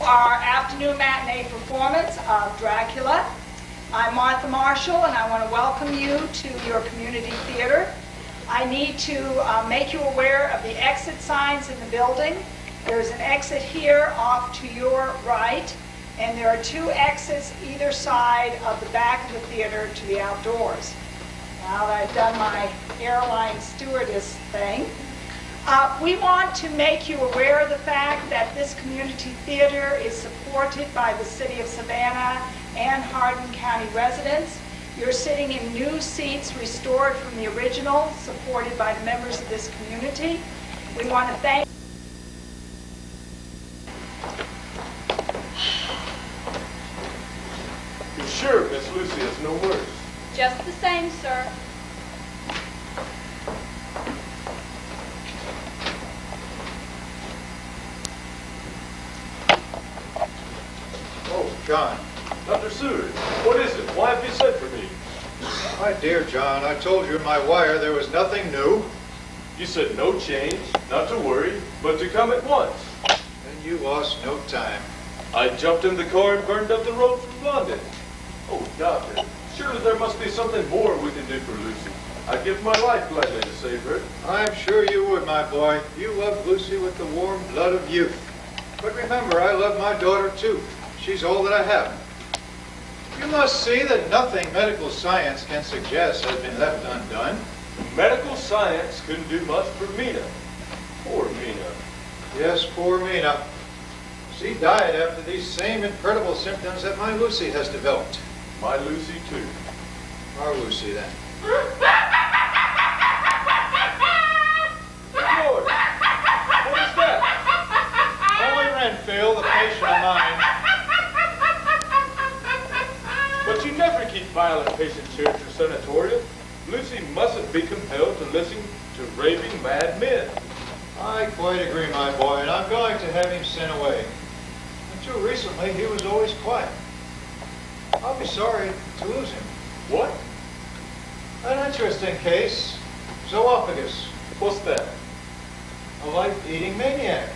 Our afternoon matinee performance of Dracula. I'm Martha Marshall, and I want to welcome you to your community theater. I need to make you aware of the exit signs in the building. There's an exit here off to your right, and there are two exits either side of the back of the theater to the outdoors. Now that I've done my airline stewardess thing, we want to make you aware of the fact that this community theater is supported by the City of Savannah and Hardin County residents. You're sitting in new seats restored from the original, supported by the members of this community. We want to thank You're sure Miss Lucy is no worse? Just the same, sir. Oh, John. Dr. Seward, what is it? Why have you sent for me? My dear John, I told you in my wire there was nothing new. You said no change, not to worry, but to come at once. And you lost no time. I jumped in the car and burned up the road from London. Oh, Doctor, surely there must be something more we can do for Lucy. I'd give my life gladly to save her. I'm sure you would, my boy. You love Lucy with the warm blood of youth. But remember, I love my daughter too. She's all that I have. You must see that nothing medical science can suggest has been left undone. Medical science couldn't do much for Mina. Poor Mina. Yes, poor Mina. She died after these same incredible symptoms that my Lucy has developed. My Lucy, too. Our Lucy, then. Lord, what is that? Only Renfield, the patient of mine. But you never keep violent patients here at your sanatorium. Lucy mustn't be compelled to listen to raving mad men. I quite agree, my boy, and I'm going to have him sent away. Until recently, he was always quiet. I'll be sorry to lose him. What? An interesting case. Zoophagous. What's that? A life-eating maniac.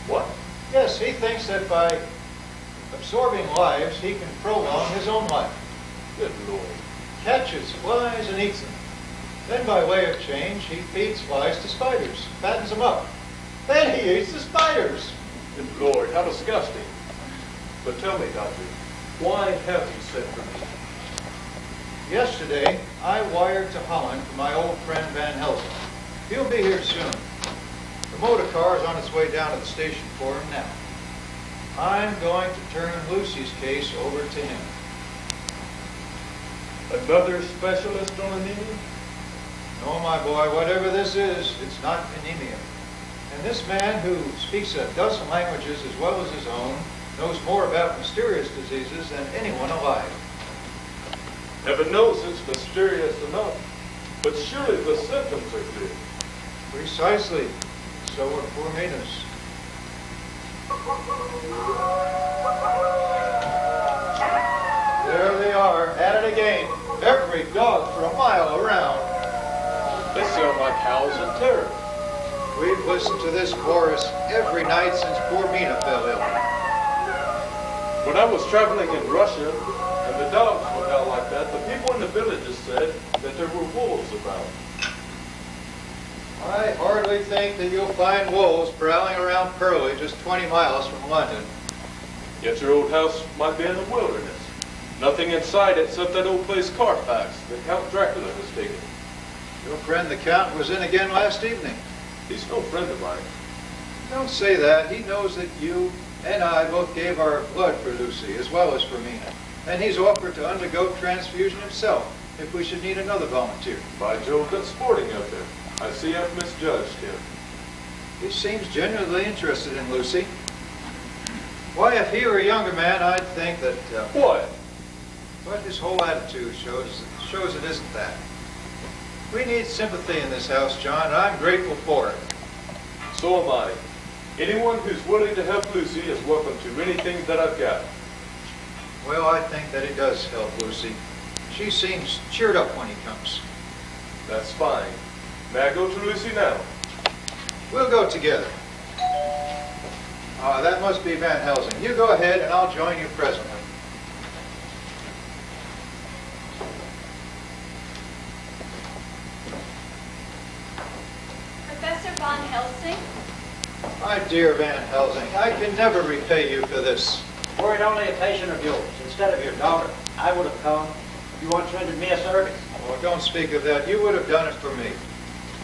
What? Yes, he thinks that by absorbing lives, he can prolong his own life. Good Lord. Catches flies and eats them. Then by way of change, he feeds flies to spiders, fattens them up. Then he eats the spiders. Good Lord, how disgusting. But tell me, Doctor, why have you sent for me? Yesterday, I wired to Holland for my old friend Van Helsing. He'll be here soon. The motor car is on its way down to the station for him now. I'm going to turn Lucy's case over to him. Another specialist on anemia? No, my boy, whatever this is, it's not anemia. And this man, who speaks a dozen languages as well as his own, knows more about mysterious diseases than anyone alive. Heaven knows it's mysterious enough, but surely the symptoms are clear. Precisely. So are poor Mina's. There they are, at it again. Every dog for a mile around. They sound like howls in terror. We've listened to this chorus every night since poor Mina fell ill. When I was traveling in Russia, and the dogs would howl like that, the people in the villages said that there were wolves about. I hardly think that you'll find wolves prowling around Curly just 20 miles from London. Yet your old house might be in the wilderness. Nothing inside except that old place Carfax that Count Dracula has taken. Your friend the Count was in again last evening. He's no friend of mine. Don't say that. He knows that you and I both gave our blood for Lucy as well as for Mina. And he's offered to undergo transfusion himself if we should need another volunteer. By Jove, that's sporting out there. I see I've misjudged him. He seems genuinely interested in Lucy. Why, if he were a younger man, I'd think that... What? But his whole attitude shows it isn't that. We need sympathy in this house, John, and I'm grateful for it. So am I. Anyone who's willing to help Lucy is welcome to anything that I've got. Well, I think that he does help Lucy. She seems cheered up when he comes. That's fine. May I go to Lucy now? We'll go together. That must be Van Helsing. You go ahead and I'll join you presently. Professor Von Helsing? My dear Van Helsing, I can never repay you for this. Were it only a patient of yours, instead of your daughter, I would have come. You once rendered me a service. Oh, don't speak of that. You would have done it for me.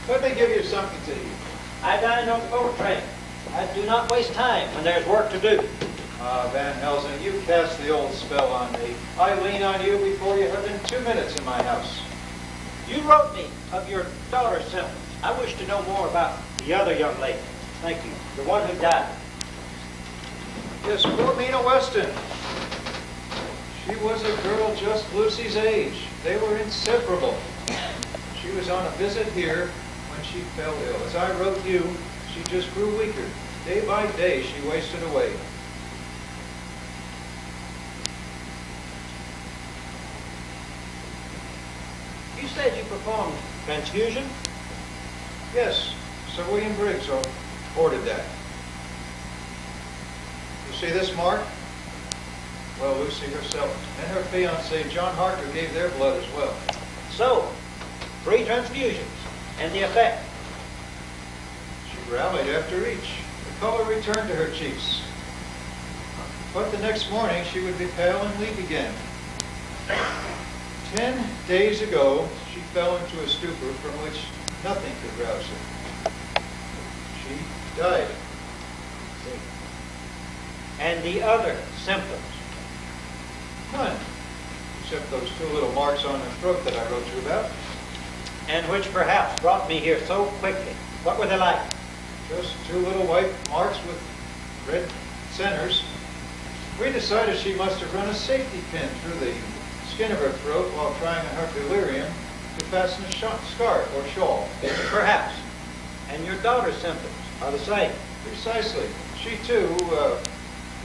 Let me give you something to eat. I dine on the boat train. I do not waste time when there's work to do. Van Helsing, you cast the old spell on me. I lean on you before you have been 2 minutes in my house. You wrote me of your daughter's symptoms. I wish to know more about the other young lady. Thank you. The one who died. Yes, poor Mina Weston. She was a girl just Lucy's age. They were inseparable. She was on a visit here when she fell ill. As I wrote you, she just grew weaker. Day by day, she wasted away. You said you performed transfusion? Yes, Sir William Briggs ordered that. You see this mark? Well, Lucy herself and her fiancé, John Harker, gave their blood as well. So, 3 transfusions. And the effect? She rallied after each. The color returned to her cheeks. But the next morning, she would be pale and weak again. 10 days ago, she fell into a stupor from which nothing could rouse her. She died. And the other symptoms? None, except those 2 little marks on her throat that I wrote you about. And which perhaps brought me here so quickly. What were they like? Just 2 little white marks with red centers. We decided she must have run a safety pin through the skin of her throat while trying on her delirium to fasten a scarf or shawl. Perhaps. And your daughter's symptoms are the same. Precisely. She, too,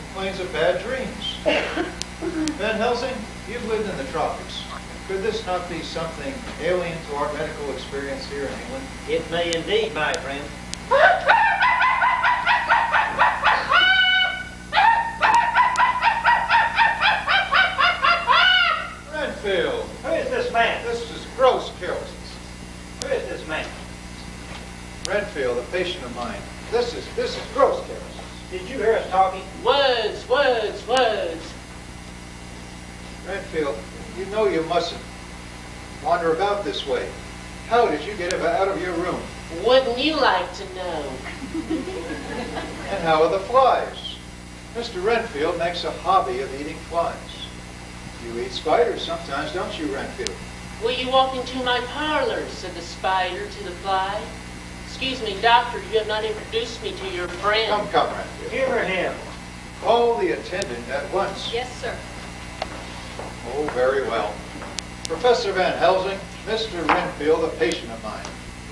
complains of bad dreams. Van Helsing, you've lived in the tropics. Could this not be something alien to our medical experience here in England? It may indeed, my friend. Renfield! Who is this man? This is gross carelessness. Who is this man? Renfield, a patient of mine. This is gross carelessness. Did you hear us talking? Words, words, words. Renfield, you know you mustn't wander about this way. How did you get out of your room? Wouldn't you like to know? And how are the flies? Mr. Renfield makes a hobby of eating flies. You eat spiders sometimes, don't you, Renfield? Will you walk into my parlor, said the spider to the fly. Excuse me, doctor, you have not introduced me to your friend. Come, Renfield. Humor him. Call the attendant at once. Yes, sir. Oh, very well. Professor Van Helsing, Mr. Renfield, a patient of mine.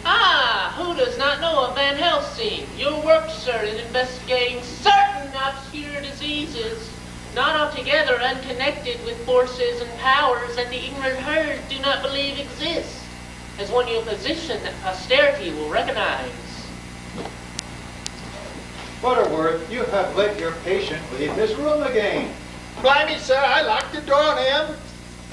Ah, who does not know of Van Helsing? Your work, sir, in investigating certain obscure diseases, not altogether unconnected with forces and powers that the ignorant herd do not believe exist, has won you a position that posterity will recognize. Butterworth, you have let your patient leave his room again. Blimey, sir, I locked the door on him,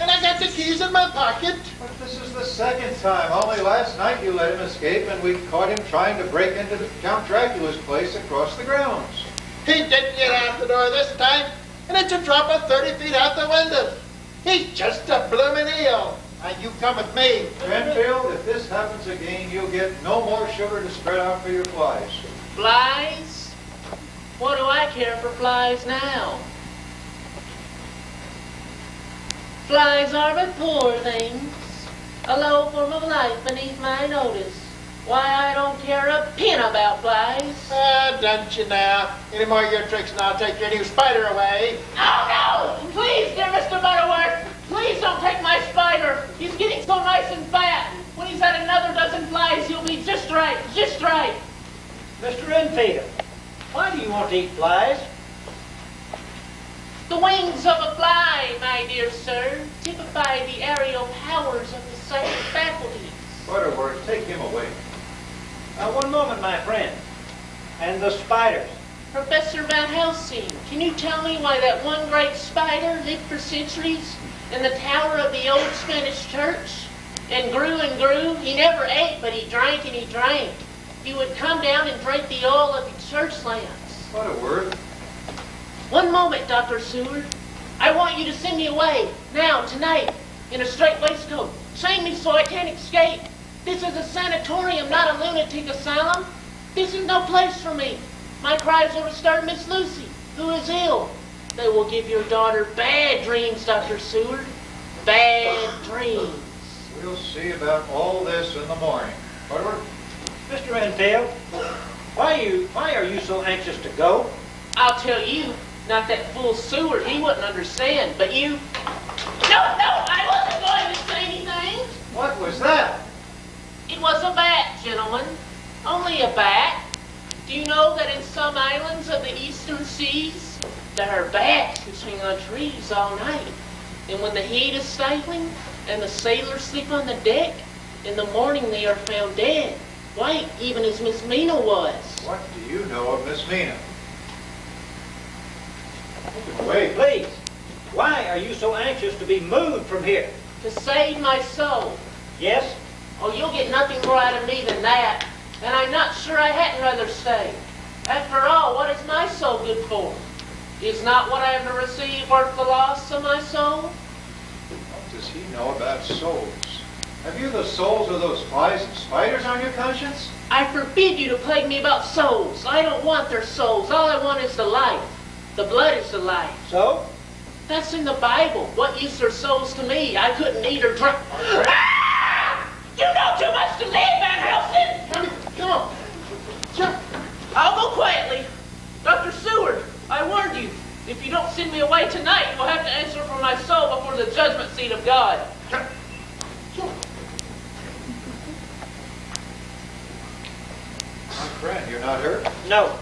and I got the keys in my pocket. But this is the second time. Only last night you let him escape, and we caught him trying to break into Count Dracula's place across the grounds. He didn't get out the door this time, and it's a drop of 30 feet out the window. He's just a bloomin' eel. Now you come with me. Renfield, if this happens again, you'll get no more sugar to spread out for your flies. Flies? What do I care for flies now? Flies are but poor things, a low form of life beneath my notice. Why, I don't care a pin about flies. Don't you now? Any more of your tricks and I'll take your new spider away. Oh, no! Please, dear Mr. Butterworth, please don't take my spider. He's getting so nice and fat. When he's had another dozen flies, he'll be just right, just right. Mr. Renfield, why do you want to eat flies? The wings of a fly, my dear sir, typify the aerial powers of the psychic faculties. Butterworth, take him away. Now, one moment, my friend. And the spiders. Professor Van Helsing, can you tell me why that one great spider lived for centuries in the tower of the old Spanish church? And grew and grew. He never ate, but he drank and he drank. He would come down and drink the oil of the church lamps. What a word. One moment, Dr. Seward. I want you to send me away, now, tonight, in a straight waistcoat. Chain me so I can't escape. This is a sanatorium, not a lunatic asylum. This is no place for me. My cries will disturb Miss Lucy, who is ill. They will give your daughter bad dreams, Dr. Seward. Bad dreams. We'll see about all this in the morning. Butler? Mr. Renfield, why are you so anxious to go? I'll tell you, not that fool Seward, he wouldn't understand, but you... No, I wasn't going to say anything. What was that? It was a bat, gentlemen. Only a bat. Do you know that in some islands of the eastern seas, there are bats who swing on trees all night? And when the heat is stifling and the sailors sleep on the deck, in the morning they are found dead, white, even as Miss Mina was. What do you know of Miss Mina? Wait. Please, why are you so anxious to be moved from here? To save my soul. Yes? Oh, you'll get nothing more out of me than that. And I'm not sure I hadn't rather stay. After all, what is my soul good for? Is not what I am to receive worth the loss of my soul? What does he know about souls? Have you the souls of those flies and spiders on your conscience? I forbid you to plague me about souls. I don't want their souls. All I want is the life. The blood is the life. So? That's in the Bible. What use are souls to me? I couldn't eat or drink. Ah! You know too much to live, Van Helsing! Come on. Jump. I'll go quietly. Dr. Seward, I warned you. If you don't send me away tonight, you'll have to answer for my soul before the judgment seat of God. My friend, you're not hurt? No.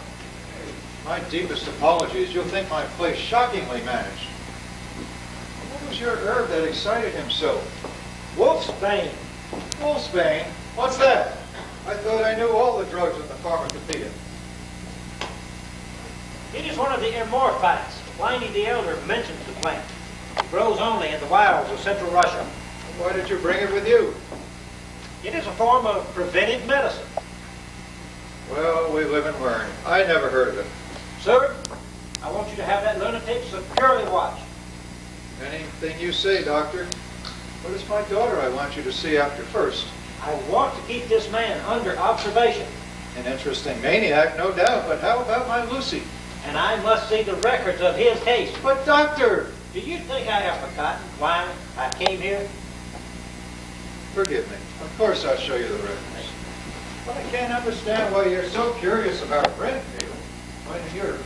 My deepest apologies. You'll think my place shockingly managed. What was your herb that excited him so? Wolfsbane. Wolfsbane? What's that? I thought I knew all the drugs in the pharmacopoeia. It is one of the amorphites. Pliny the Elder mentions the plant. It grows only in the wilds of central Russia. Why did you bring it with you? It is a form of preventive medicine. Well, we live and learn. I never heard of it. Sir, I want you to have that lunatic securely watched. Anything you say, Doctor. But it's my daughter I want you to see after first. I want to keep this man under observation. An interesting maniac, no doubt, but how about my Lucy? And I must see the records of his case. But, Doctor! Do you think I have forgotten why I came here? Forgive me. Of course I'll show you the records. But I can't understand why you're so curious about Renfield when in your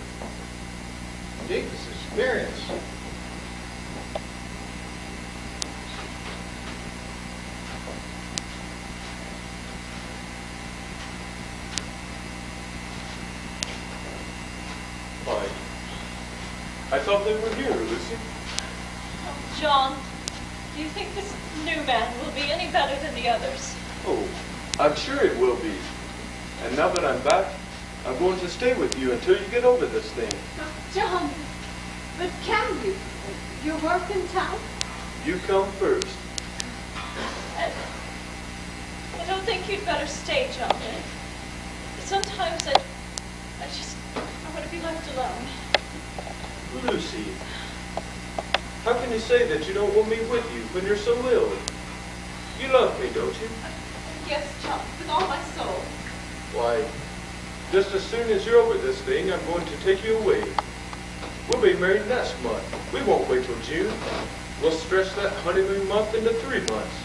deepest experience. Why, I thought they were here, Lucy. Oh, John, do you think this new man will be any better than the others? Oh, I'm sure it will be. And now that I'm back, I'm going to stay with you until you get over this thing. Oh, John, but can you? Your work in town? You come first. I don't think you'd better stay, John. Sometimes I want to be left alone. Lucy, how can you say that you don't want me with you when you're so ill? You love me, don't you? Yes, John, with all my soul. Why, just as soon as you're over this thing, I'm going to take you away. We'll be married next month. We won't wait till June. We'll stretch that honeymoon month into 3 months,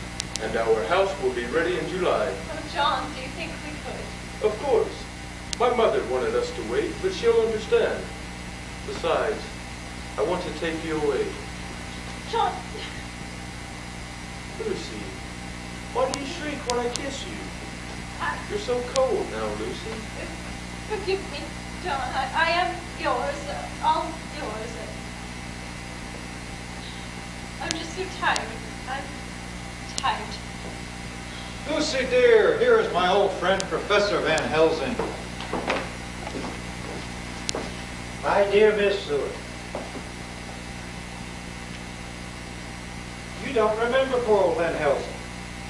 and our house will be ready in July. Oh, John, do you think we could? Of course. My mother wanted us to wait, but she'll understand. Besides, I want to take you away. John, Lucy, why do you shriek when I kiss you? You're so cold now, Lucy. forgive me, John. I am yours, all yours. I'm just so tired. I'm tired. Lucy, dear, here is my old friend, Professor Van Helsing. My dear Miss Seward, you don't remember poor old Van Helsing.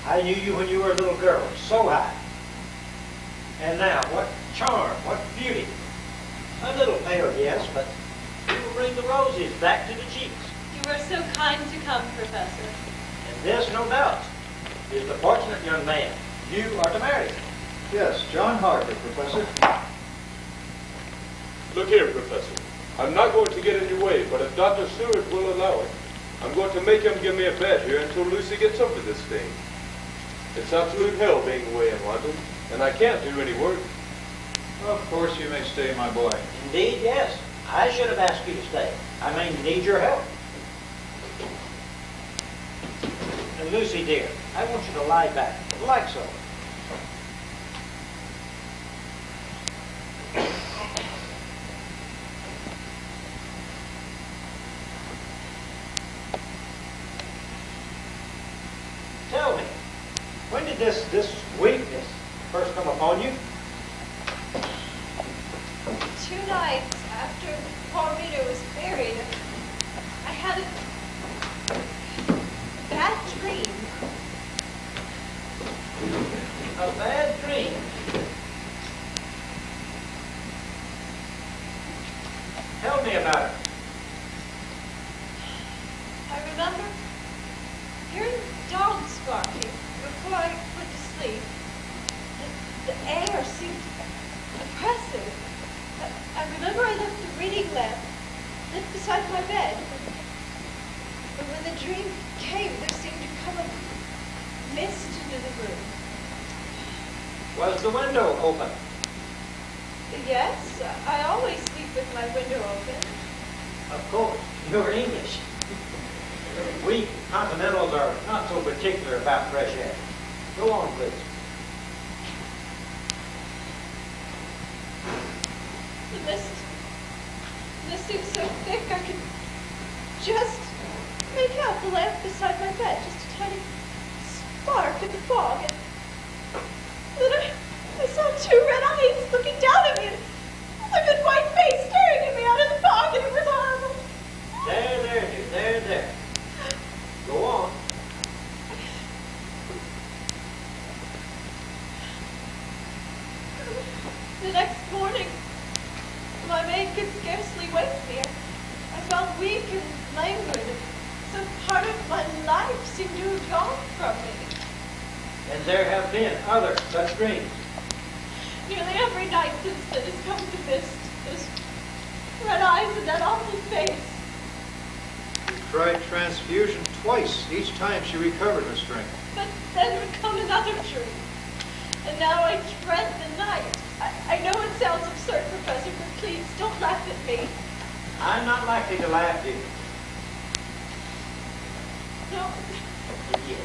I knew you when you were a little girl, so high. And now, what charm, what beauty. A little pale, yes, but you will bring the roses back to the cheeks. You were so kind to come, Professor. And this, no doubt, is the fortunate young man you are to marry. Yes, John Harper, Professor. Look here, Professor. I'm not going to get in your way, but if Dr. Seward will allow it, I'm going to make him give me a bed here until Lucy gets over this thing. It's absolute hell being away in London, and I can't do any work. Of course you may stay, my boy. Indeed, yes. I should have asked you to stay. I may need your help. And Lucy, dear, I want you to lie back, like so. Tell me, when did this weakness first come upon you? 2 nights after poor Rita was buried, I had a bad dream. A bad dream. Tell me about it. I remember hearing dogs barking before I went to sleep. The air seemed oppressive. I remember I left the reading lamp lit beside my bed. But when the dream came, there seemed to come a mist into the room. Was the window open? Yes, I always sleep with my window open. Of course. You're English. We Continentals are not so particular about fresh air. Go on, please. The mist seemed so thick I could just make out the lamp beside my bed, just a tiny spark in the fog. And then I saw 2 red eyes looking down at me, and a good white face staring at me out of the fog, and it was horrible. There, dear, there. Go on. The next morning, my maid could scarcely wake me. I felt weak and languid. Some part of my life seemed to have gone from me. And there have been other such dreams. Nearly every night since then has come to mist. Those red eyes and that awful face. You tried transfusion twice, each time she recovered her strength. But then would come another dream. And now I dread the night. I know it sounds absurd, Professor, but please don't laugh at me. I'm not likely to laugh, dear. No. Yes.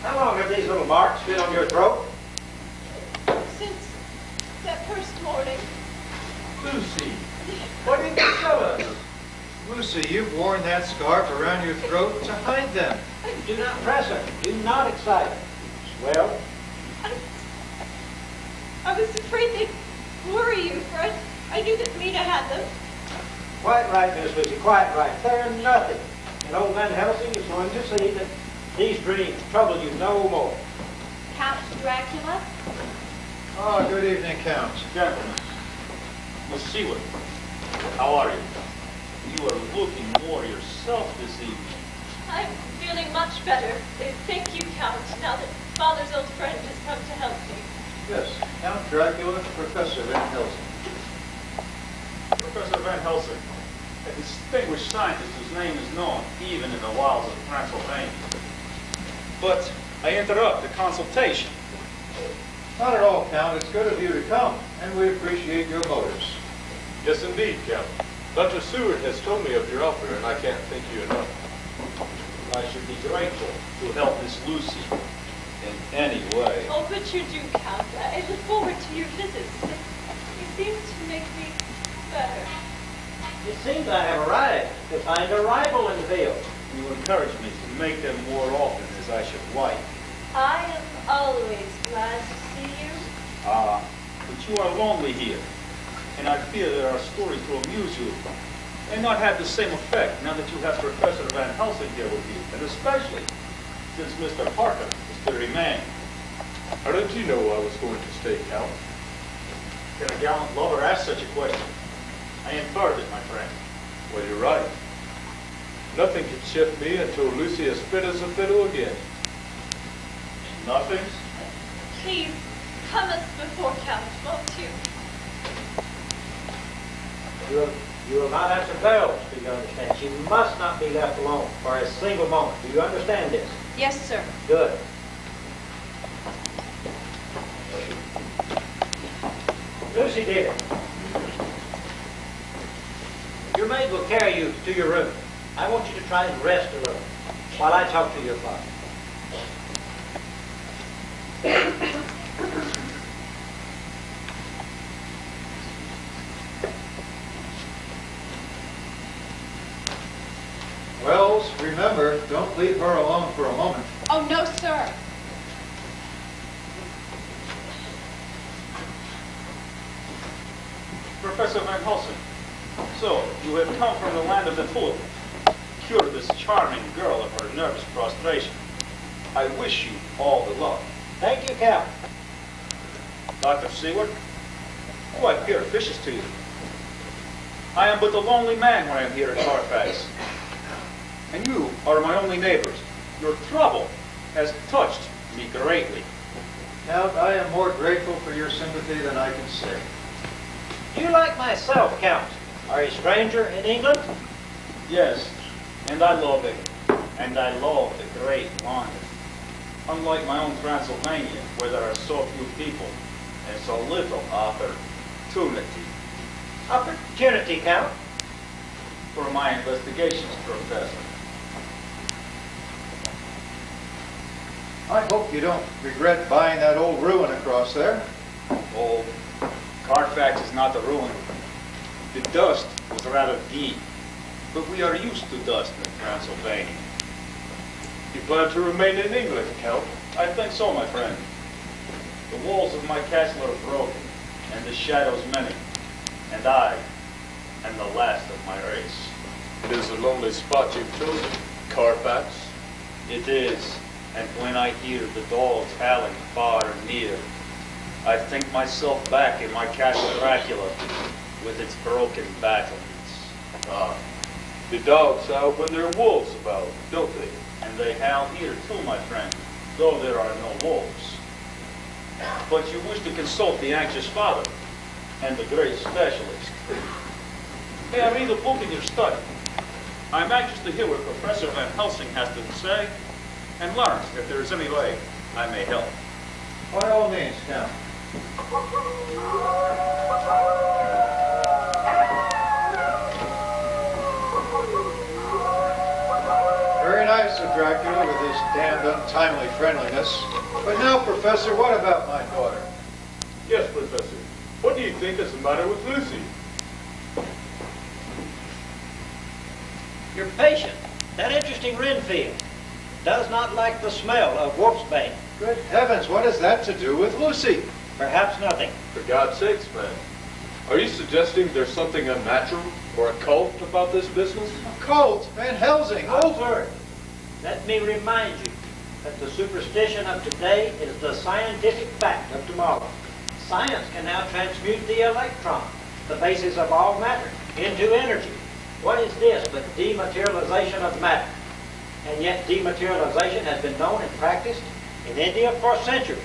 How long have these little marks been on your throat? Since that first morning. Lucy, why didn't you tell us? Lucy, you've worn that scarf around your throat to hide them. Do not press her. Do not excite her. Well, I was afraid they'd worry you, for I knew that Mina had them. quite right, Miss Lucy, quite right. They're nothing. And old Van Helsing is going to see that these dreams trouble you no more. Count Dracula? Oh, good evening, Count. Gentlemen, Miss Seward, how are you? You are looking more yourself this evening. I'm feeling much better. Thank you, Count, now that Father's old friend has come to help me. Yes, Count Dracula, Professor Van Helsing. Professor Van Helsing, a distinguished scientist whose name is known even in the wilds of Transylvania. But I interrupt the consultation. Not at all, Count. It's good of you to come, and we appreciate your motives. Yes, indeed, Count. Dr. Seward has told me of your offer, and I can't thank you enough. I should be grateful to help Miss Lucy in any way. Oh, but you do, Count. I look forward to your visits. You seem to make me better. It seems I have arrived to find a rival in the field. You encourage me to make them more often as I should like. I am always glad to see you. But you are lonely here, and I fear that our stories to amuse you may not have the same effect now that you have Professor Van Helsing here with you, and especially since Mr. Parker is to remain. How did you know I was going to stay, Count? Can a gallant lover ask such a question? I inferred it, my friend. Well, you're right. Nothing can shift me until Lucy is fit as a fiddle again. Nothing? Please, come as before, Count, won't you? You will not answer bells, do you understand? She must not be left alone for a single moment. Do you understand this? Yes, sir. Good. Lucy, dear. Your maid will carry you to your room. I want you to try and rest a little while I talk to your father. Wells, remember, don't leave her alone for a moment. Oh, no, sir. Professor Van Helsing, so you have come from the land of the fool, cure this charming girl of her nervous prostration. I wish you all the luck. Thank you, Count. Dr. Seward, oh, I appear officious to you. I am but a lonely man when I am here at Carfax. And you are my only neighbors. Your trouble has touched me greatly. Count, I am more grateful for your sympathy than I can say. You like myself, Count, are a stranger in England? Yes, and I love it. And I love the great London. Unlike my own Transylvania, where there are so few people and so little opportunity. Opportunity, Count. For my investigations, Professor. I hope you don't regret buying that old ruin across there. Oh, Carfax is not a ruin. The dust was rather deep, but we are used to dust in Transylvania. You plan to remain in England, Count? I think so, my friend. The walls of my castle are broken, and the shadows many, and I am the last of my race. It is a lonely spot you've chosen, Carfax. It is, and when I hear the dogs howling far and near, I think myself back in my castle Dracula with its broken battlements. Ah, the dogs howl when there are wolves about, don't they? And they howl here too, my friend, though there are no wolves. But you wish to consult the anxious father and the great specialist. May I read a book in your study? I'm anxious to hear what Professor Van Helsing has to say and learn if there is any way I may help. By all means, Count. Very nice of Dracula with his damned untimely friendliness. But now, Professor, what about my daughter? Yes, Professor. What do you think is the matter with Lucy? Your patient, that interesting Renfield, does not like the smell of wolfsbane. Good heavens, what has that to do with Lucy? Perhaps nothing. For God's sakes, man. Are you suggesting there's something unnatural or occult about this business? Cult, Van Helsing, Over. Let me remind you that the superstition of today is the scientific fact of tomorrow. Science can now transmute the electron, the basis of all matter, into energy. What is this but dematerialization of matter? And yet dematerialization has been known and practiced in India for centuries.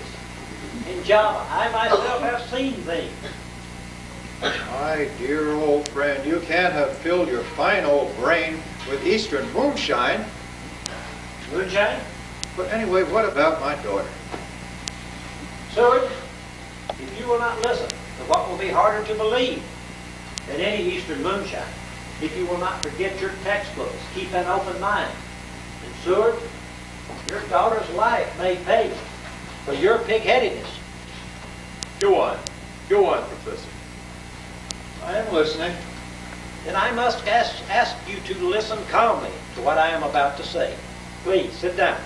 In Java, I myself have seen things. My dear old friend, you can't have filled your fine old brain with Eastern moonshine. Moonshine? But anyway, what about my daughter? Seward, if you will not listen to what will be harder to believe than any Eastern moonshine, if you will not forget your textbooks, keep an open mind, and Seward, your daughter's life may pay for your pig-headedness. Go on. Go on, Professor. I am listening. Then I must ask you to listen calmly to what I am about to say. Please, sit down.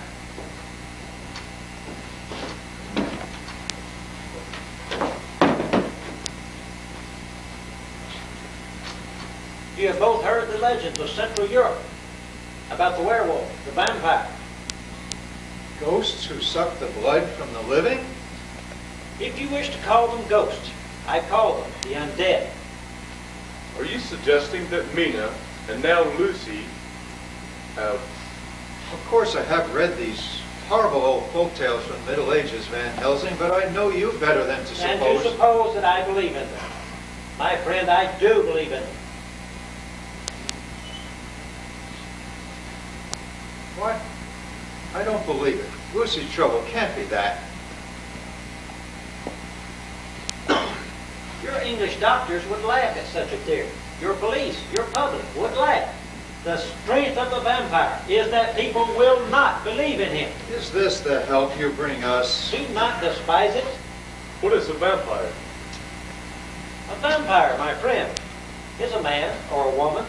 You have both heard the legends of Central Europe about the werewolf, the vampire. Ghosts who suck the blood from the living? If you wish to call them ghosts, I call them the undead. Are you suggesting that Mina and now Lucy have... Of course I have read these horrible old folk tales from the Middle Ages, Van Helsing, but I know you better than to And suppose... you suppose that I believe in them. My friend, I do believe in them. What? I don't believe it. Lucy's trouble can't be that. Your English doctors would laugh at such a theory. Your police, your public would laugh. The strength of the vampire is that people will not believe in him. Is this the help you bring us? Do not despise it. What is a vampire? A vampire, my friend, is a man or a woman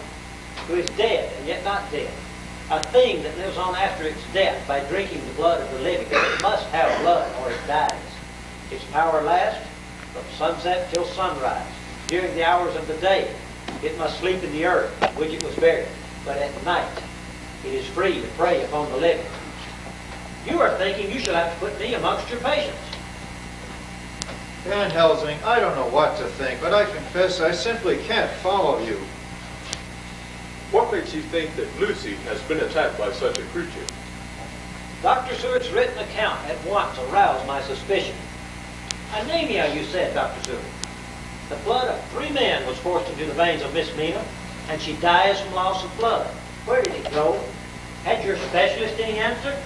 who is dead and yet not dead. A thing that lives on after its death by drinking the blood of the living. It must have blood or it dies. Its power lasts from sunset till sunrise. During the hours of the day, it must sleep in the earth which it was buried. But at night, it is free to prey upon the living. You are thinking you shall have to put me amongst your patients. Van Helsing, I don't know what to think, but I confess I simply can't follow you. What makes you think that Lucy has been attacked by such a creature? Dr. Seward's written account at once aroused my suspicion. Anemia, you said, Dr. Seward. The blood of 3 men was forced into the veins of Miss Mina, and she dies from loss of blood. Where did it go? Had your specialist any answer?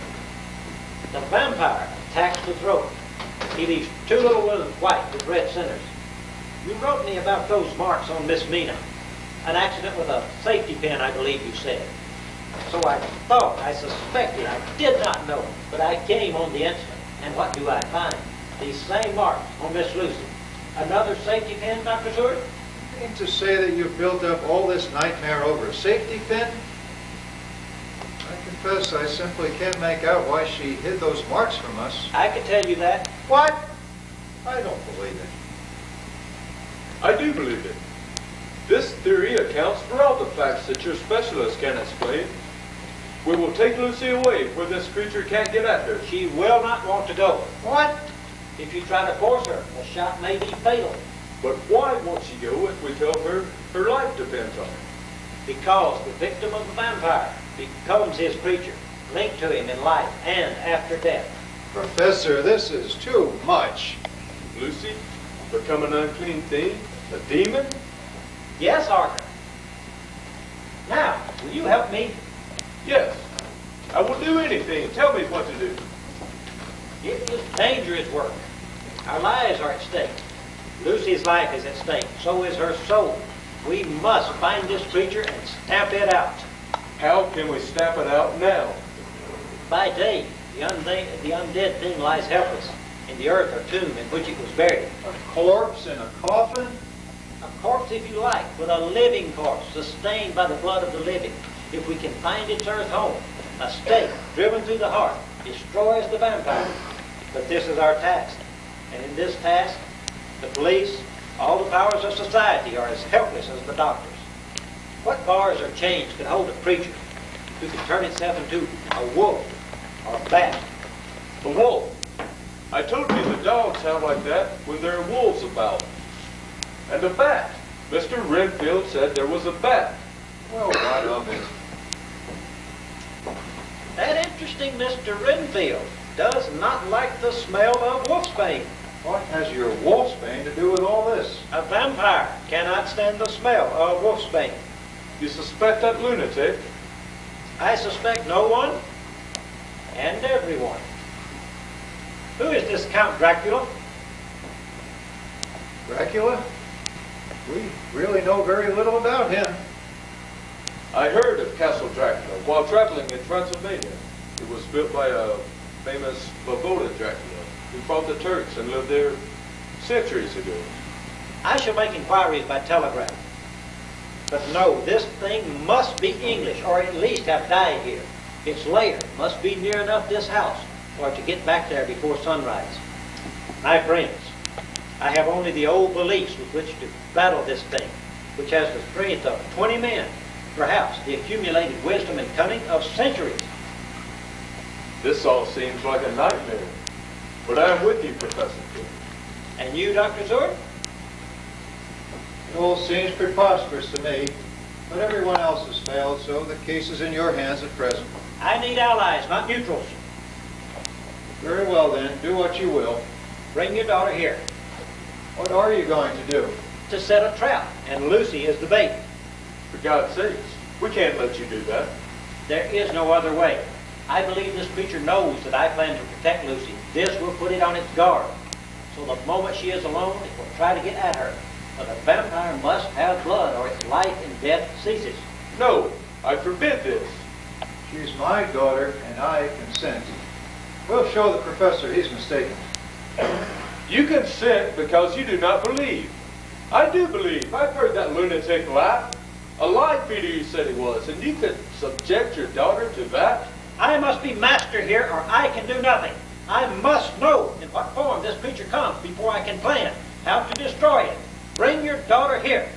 The vampire attacks the throat. He leaves 2 little wounds white with red centers. You wrote me about those marks on Miss Mina. An accident with a safety pin, I believe you said. So I thought, I suspected, I did not know, but I came on the instant. And what do I find? These same marks on Miss Lucy. Another safety pin, Dr. Seward? You mean to say that you've built up all this nightmare over a safety pin? I confess I simply can't make out why she hid those marks from us. I can tell you that. What? I don't believe it. I do believe it. This theory accounts for all the facts that your specialist can explain. We will take Lucy away where this creature can't get at her. She will not want to go. What? If you try to force her, the shot may be fatal. But why won't she go if we tell her her life depends on it? Because the victim of the vampire becomes his creature, linked to him in life and after death. Professor, this is too much. Lucy, become an unclean thing? A demon? Yes, Arthur. Now, will you help me? Yes. I will do anything. Tell me what to do. It is dangerous work. Our lives are at stake. Lucy's life is at stake. So is her soul. We must find this creature and stamp it out. How can we stamp it out now? By day, the undead thing lies helpless in the earth or tomb in which it was buried. A corpse in a coffin? A corpse, if you like, with a living corpse, sustained by the blood of the living. If we can find its earth home, a stake driven through the heart destroys the vampire. But this is our task. And in this task, the police, all the powers of society are as helpless as the doctors. What bars or chains could hold a creature who could turn itself into a wolf or a bat? A wolf. I told you the dogs sound like that when there are wolves about. And a bat. Mr. Renfield said there was a bat. Well, what of it? That interesting Mr. Renfield does not like the smell of wolfsbane. What has your wolfsbane to do with all this? A vampire cannot stand the smell of wolfsbane. You suspect that lunatic? I suspect no one and everyone. Who is this Count Dracula? Dracula? We really know very little about him. I heard of Castle Dracula while traveling in Transylvania. It was built by a famous Voivoda Dracula who fought the Turks and lived there centuries ago. I shall make inquiries by telegraph. But no, this thing must be English, or at least have died here. Its lair must be near enough this house, or to get back there before sunrise. My friends, I have only the old beliefs with which to battle this thing, which has the strength of 20 men, perhaps the accumulated wisdom and cunning of centuries. This all seems like a nightmare, but I am with you, Professor King. And you, Dr. Zord? It all seems preposterous to me, but everyone else has failed, so the case is in your hands at present. I need allies, not neutrals. Very well then, do what you will. Bring your daughter here What are you going to do? to set a trap, and Lucy is the bait. For God's sakes, we can't let you do that. There is no other way. I believe this creature knows that I plan to protect Lucy. This will put it on its guard. So the moment she is alone, it will try to get at her. But a vampire must have blood, or its life and death ceases. No, I forbid this. She's my daughter, and I consent. We'll show the professor he's mistaken. You consent because you do not believe. I do believe. I've heard that lunatic laugh. A lie feeder you said he was, and you could subject your daughter to that? I must be master here, or I can do nothing. I must know in what form this creature comes before I can plan how to destroy it. Bring your daughter here.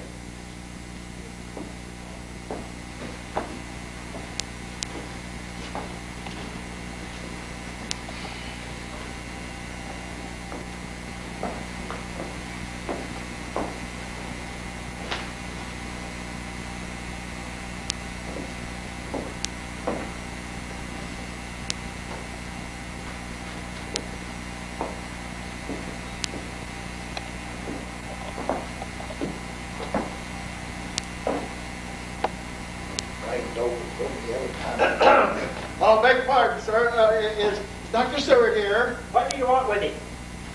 Oh, beg pardon, sir. Is Dr. Seward here? What do you want with him?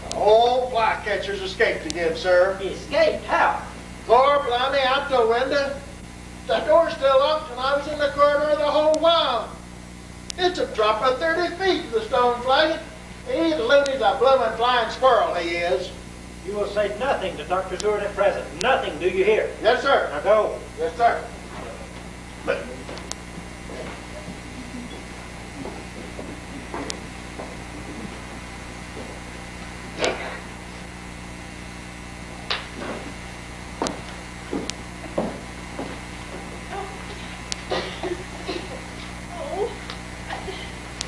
The old flycatcher's escaped again, sir. He escaped. How? Lord, blimey, out the window. The door's still locked, and I was in the corridor the whole while. It's a drop of 30 feet to the stone flag. He's loony's a bloomin' flying squirrel, he is. You will say nothing to Dr. Zord at present. Nothing, do you hear? Yes, sir. Now go. Yes, sir.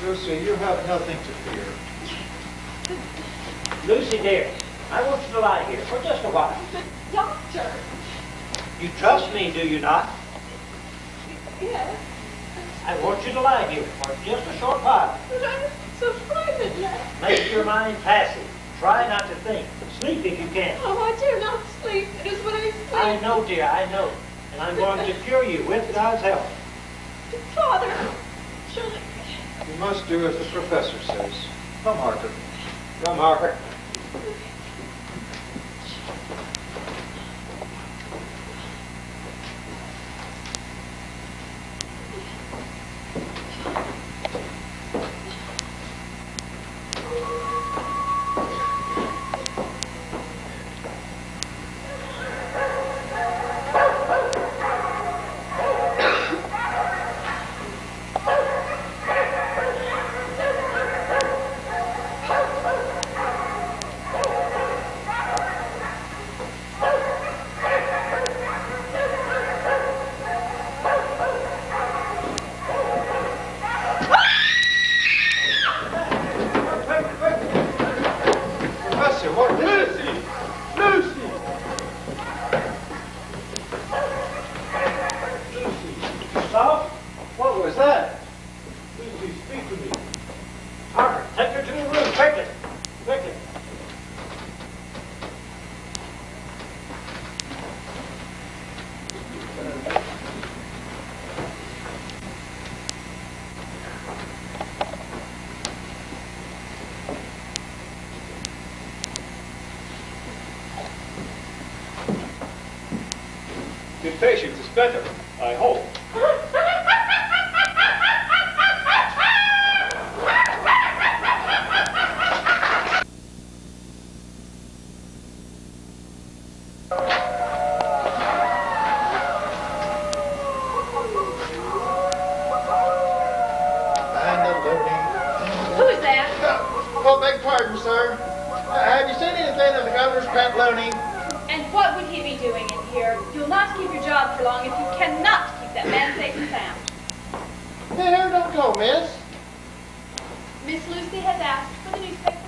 Lucy, you have nothing to fear. Lucy, dear, I want you to lie here for just a while. But doctor, You trust me, do you not? yes, I want you to lie here for just a short while. but I'm so frightened now. Make your mind passive. Try not to think. Sleep if you can. Oh, I dare not sleep. It is when I sleep. I know, dear, I know. And I'm going to cure you with God's help. Father, surely. You must do as the professor says. Come, Harker. Come, Harper. patience is better, I hope. Who is that? Oh, beg pardon, sir. Have you seen anything of the governor's pet loony? And what would he be doing in here? You'll not keep your job for long if you cannot keep that man safe and sound. Here, don't go, miss. Miss Lucy has asked for the newspaper.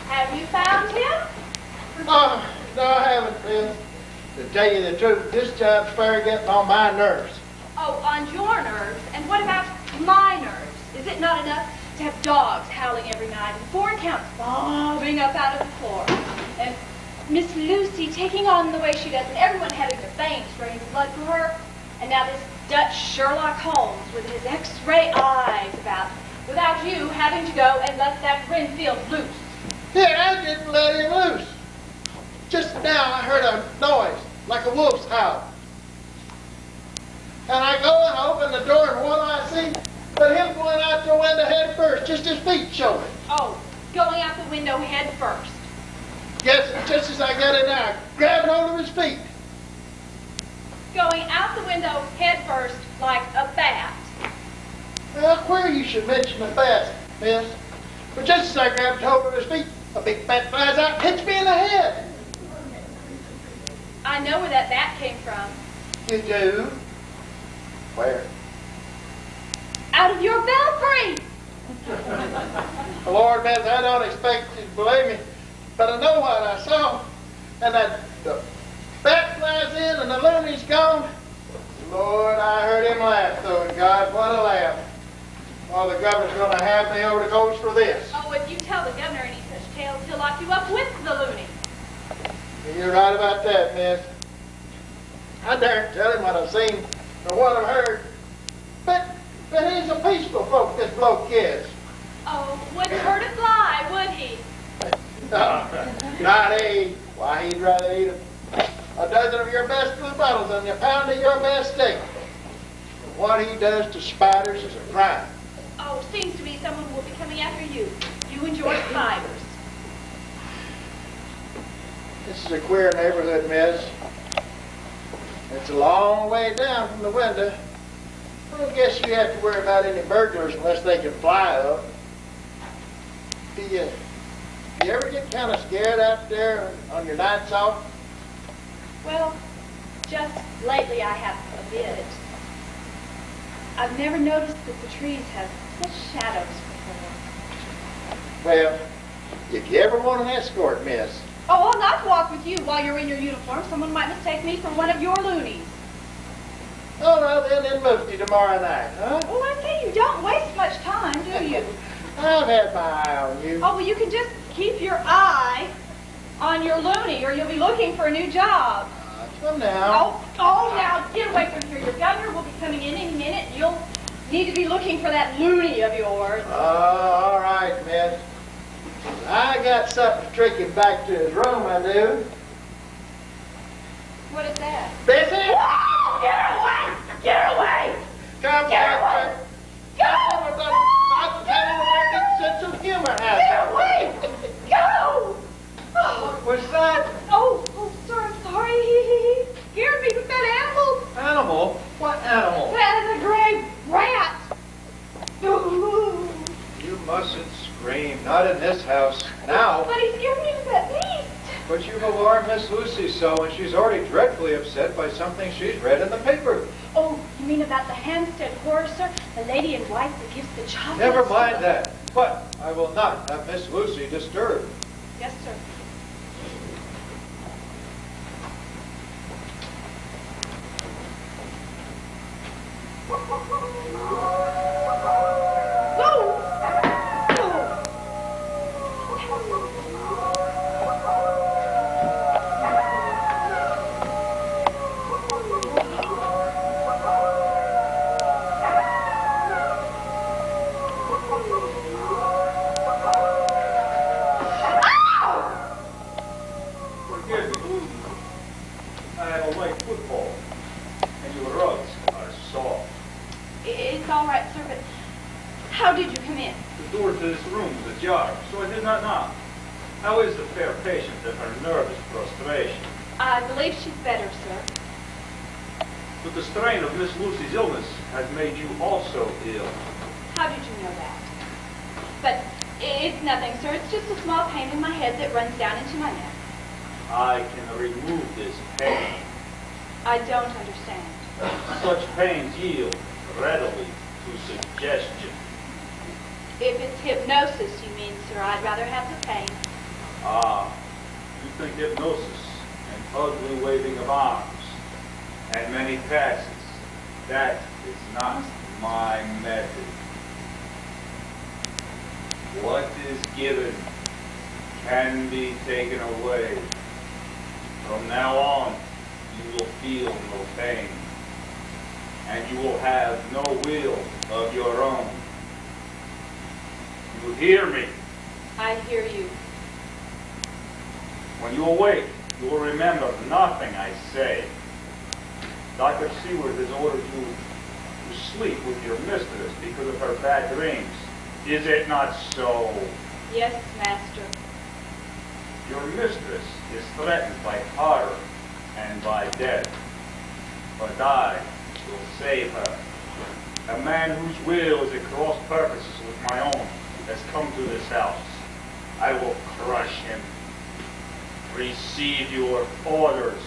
Have you found him? Oh, no, I haven't, miss. To tell you the truth, this job's fair getting on my nerves. Oh, on your nerves? And what about my nerves? Is it not enough to have dogs howling every night and foreign counts bobbing up out of the floor? And Miss Lucy taking on the way she does and everyone having their veins draining the blood for her? And now this Dutch Sherlock Holmes with his X-ray eyes about, without you having to go and let that Renfield loose. Yeah, I didn't let him loose. Just now I heard a noise, like a wolf's howl. And I go and open the door, and what do I see? But him going out the window head first, just his feet showing. Oh, going out the window head first. Yes, and just as I got in there, I grabbed hold of his feet. Going out the window head first like a bat. Well, queer you should mention the bat, miss. But just as I grabbed hold of his feet, a big bat flies out and hits me in the head. I know where that bat came from. You do? Where? Out of your belfry! Lord, miss, I don't expect you to believe me, but I know what I saw. And that the bat flies in and the loony's gone. Lord, I heard him laugh, though. God, what a laugh. Well, the governor's going to have me over the coast for this. Oh, if you tell the governor any such tales, he'll lock you up with the loony. You're right about that, miss. I daren't tell him what I've seen or what I've heard. But he's a peaceful folk, this bloke is. Oh, wouldn't hurt a fly, would he? No, not he. Why, he'd rather eat a dozen of your best blue bottles than a pound of your best steak. What he does to spiders is a crime. Oh, seems to me someone will be coming after you. You and your spiders. This is a queer neighborhood, miss. It's a long way down from the window. I don't guess you have to worry about any burglars unless they can fly up. Do you ever get kind of scared out there on your nights off? Well, just lately I have a bit. I've never noticed that the trees have such shadows before. Well, if you ever want an escort, miss. Oh, I'll not walk with you while you're in your uniform. Someone might mistake me for one of your loonies. Oh, well, then in Mufti tomorrow night, huh? Well, I say you don't waste much time, do you? I've had my eye on you. Oh, well, you can just keep your eye on your loony, or you'll be looking for a new job. Come now. Oh, now, get away from here. Your governor will be coming in any minute. You'll need to be looking for that loony of yours. All right, miss. I got something to trick him back to his room, I do. What is that? Bessie? Oh, get away! Get away! Come Get away! Go! I'm telling you where this sense of humor has. Get away! Go! Oh, What's that? oh, sir, I'm sorry. He scared me with that animal. Animal? What animal? That is a gray rat. Ooh. You mustn't scream. Not in this house. Now. But he scared me with that beast. But you've alarmed Miss Lucy so, and she's already dreadfully upset by something she's read in the paper. Oh, you mean about the Hampstead horror, sir? The lady in white that gives the chocolates? Never mind that. But I will not have Miss Lucy disturbed. Yes, sir. It's all right, sir, but how did you come in? The door to this room was ajar, so I did not knock. How is the fair patient in her nervous prostration? I believe she's better, sir. But the strain of Miss Lucy's illness has made you also ill. How did you know that? But it's nothing, sir. It's just a small pain in my head that runs down into my neck. I can remove this pain. I don't understand. Such pains yield readily to suggestion. If it's hypnosis, you mean, sir, I'd rather have the pain. Ah, you think hypnosis, an ugly waving of arms, and many passes, that is not my method. What is given can be taken away. From now on, you will feel no pain, and you will have no will of your own. You hear me? I hear you. When you awake, you will remember nothing I say. Dr. Seward has ordered you to sleep with your mistress because of her bad dreams. Is it not so? Yes, master. Your mistress is threatened by horror and by death. But I will save her. A man whose will is at cross purposes with my own has come to this house. I will crush him. Receive your orders.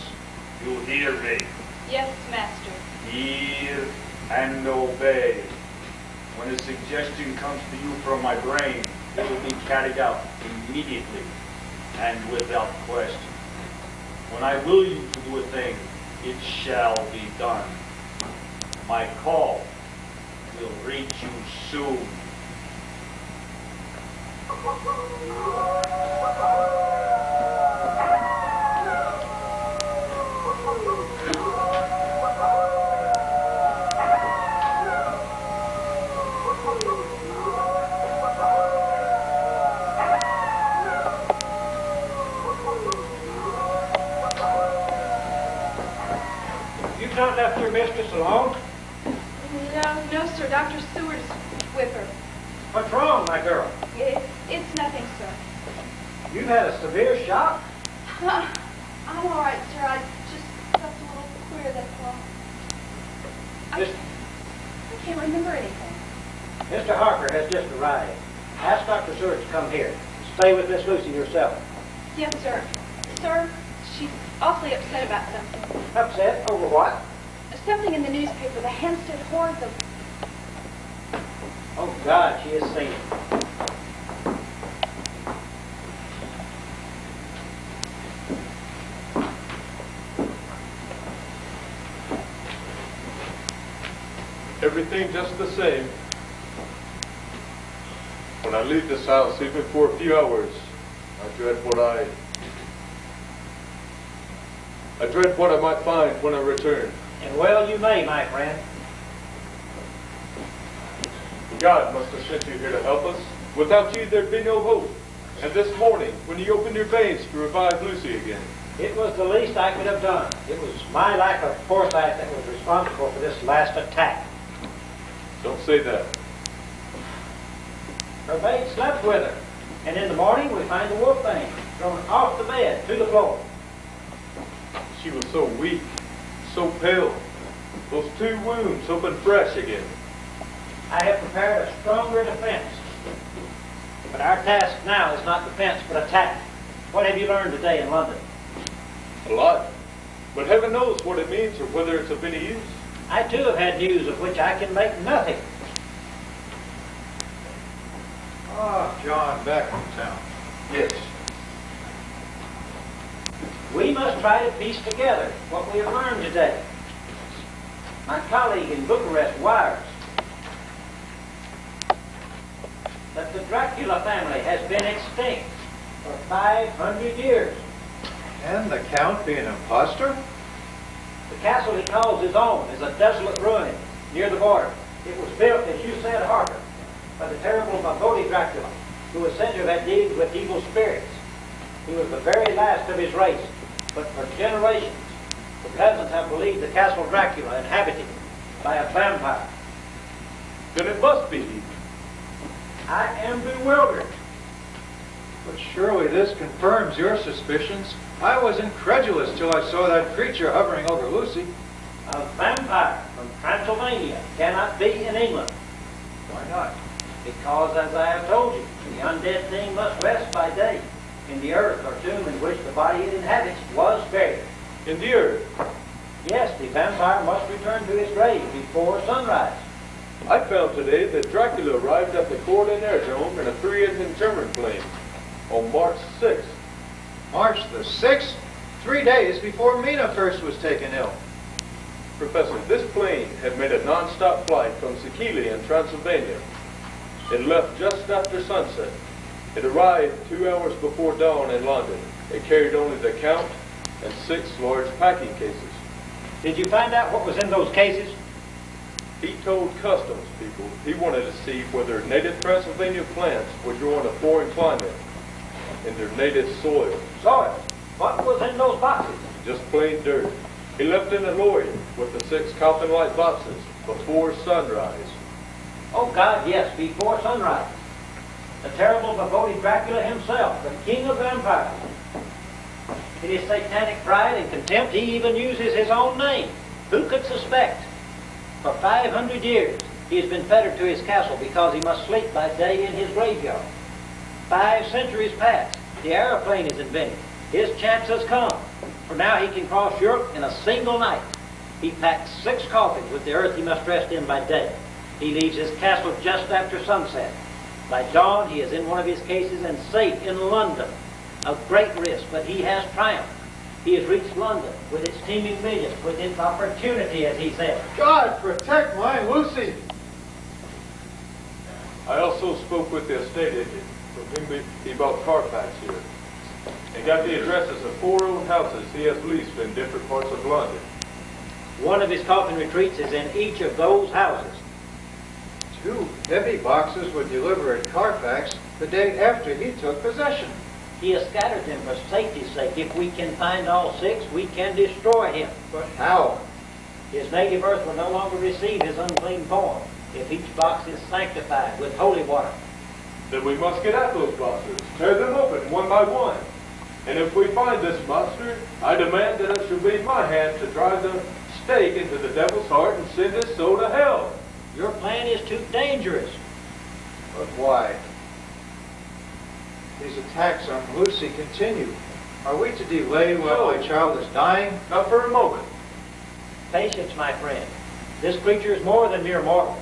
You hear me? Yes, master. Hear and obey. When a suggestion comes to you from my brain, it will be carried out immediately and without question. When I will you to do a thing, it shall be done. My call will reach you soon. You've not left your mistress alone? No, sir. Dr. Seward is with her. What's wrong, my girl? It's nothing, sir. You've had a severe shock? I'm all right, sir. I just felt a little queer, that's all. Miss- I can't remember anything. Mr. Harker has just arrived. Ask Dr. Seward to come here. Stay with Miss Lucy yourself. Yes, sir. Sir, she's awfully upset about something. Upset? Over what? Something in the newspaper, the Hampstead hordes of... Oh, God, she has seen it. Everything just the same. When I leave this house, even for a few hours, I dread what I might find when I return. And well you may, my friend. God must have sent you here to help us. Without you, there'd be no hope. And this morning, when you opened your veins to revive Lucy again. It was the least I could have done. It was my lack of foresight that was responsible for this last attack. Don't say that. Her maid slept with her, and in the morning we find the wolf thing thrown off the bed to the floor. She was so weak, so pale. Those 2 wounds open fresh again. I have prepared a stronger defense. But our task now is not defense, but attack. What have you learned today in London? A lot. But heaven knows what it means or whether it's of any use. I too have had news of which I can make nothing. Ah, John, back in town. Yes. We must try to piece together what we have learned today. My colleague in Bucharest wires that the Dracula family has been extinct for 500 years. And the Count be an imposter? The castle he calls his own is a desolate ruin near the border. It was built, as you said, Harker, by the terrible Magoti Dracula, who was said to have dealings with evil spirits. He was the very last of his race, but for generations, the peasants have believed the castle Dracula inhabited by a vampire. Then it must be he. I am bewildered. But surely this confirms your suspicions. I was incredulous till I saw that creature hovering over Lucy. A vampire from Transylvania cannot be in England. Why not? Because, as I have told you, the undead thing must rest by day in the earth or tomb in which the body it inhabits was buried. In the earth. Yes, the vampire must return to his grave before sunrise. I found today that Dracula arrived at the court in Airtone in a 3-engine German plane on March 6th. March the 6th? 3 days before Mina first was taken ill. Professor, this plane had made a non-stop flight from Sicily in Transylvania. It left just after sunset. It arrived 2 hours before dawn in London. It carried only the Count and 6 large packing cases. Did you find out what was in those cases? He told customs people he wanted to see whether native Transylvania plants would grow in a foreign climate in their native soil. Soil. What was in those boxes? Just plain dirt. He left in a lorry with the 6 coffin-like boxes before sunrise. Oh God, yes, before sunrise. The terrible foreboding Dracula himself, the king of vampires. In his satanic pride and contempt, he even uses his own name. Who could suspect? For 500 years, he has been fettered to his castle because he must sleep by day in his graveyard. 5 centuries past, the aeroplane is invented. His chance has come, for now he can cross Europe in a single night. He packs 6 coffins with the earth he must rest in by day. He leaves his castle just after sunset. By dawn, he is in one of his cases and safe in London. A great risk, but he has triumphed. He has reached London with its teeming millions, with its opportunity, as he said. God protect my Lucy! I also spoke with the estate agent from whom he bought Carfax here and got the addresses of 4 old houses he has leased in different parts of London. One of his coffin retreats is in each of those houses. 2 heavy boxes would deliver at Carfax the day after he took possession. He has scattered them for safety's sake. If we can find all 6, we can destroy him. But how? His native earth will no longer receive his unclean form if each box is sanctified with holy water. Then we must get at those boxes, tear them open one by one. And if we find this monster, I demand that it shall be my hand to drive the stake into the devil's heart and send his soul to hell. Your plan is too dangerous. But why? These attacks on Lucy continue. Are we to delay while my child is dying? Not for a moment. Patience, my friend. This creature is more than mere mortal.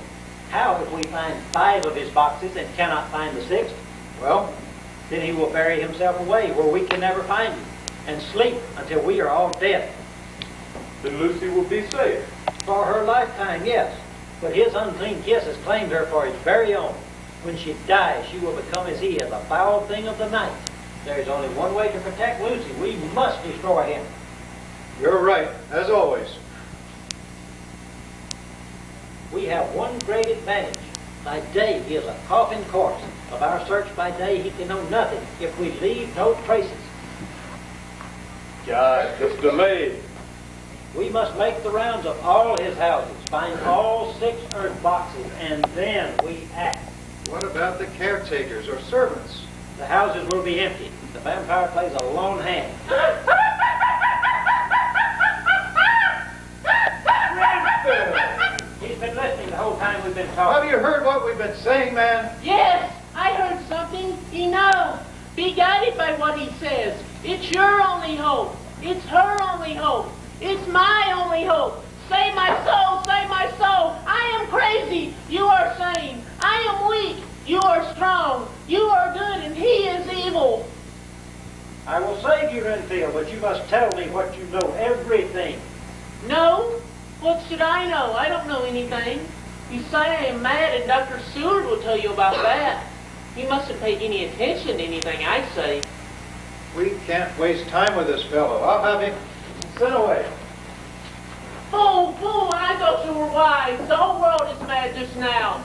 How if we find 5 of his boxes and cannot find the 6th? Well, Then he will bury himself away where we can never find him and sleep until we are all dead. Then Lucy will be safe. For her lifetime, yes. But his unclean kiss has claimed her for his very own. When she dies, she will become as he is, a foul thing of the night. There is only one way to protect Lucy. We must destroy him. you're right, as always. We have one great advantage. By day, he is a coffin corpse. Of our search by day, he can know nothing if we leave no traces. God, this delay. We must make the rounds of all his houses, find all 6 earth boxes, and then we act. What about the caretakers or servants? The houses will be empty. The vampire plays a lone hand. He's been listening the whole time we've been Have talking. you heard what we've been saying, man? Yes, I heard something. He knows. Be guided by what he says. It's your only hope. It's her only hope. It's my only hope. Save my soul, save my soul. I am crazy. You are sane. I am weak. You are strong. You are good and he is evil. I will save you, Renfield, but you must tell me what you know, everything. No? What should I know? I don't know anything. You say I am mad and Dr. Seward will tell you about that. You mustn't pay any attention to anything I say. We can't waste time with this fellow. I'll have him sent away. Fool, fool, I thought you were wise. The whole world is mad just now.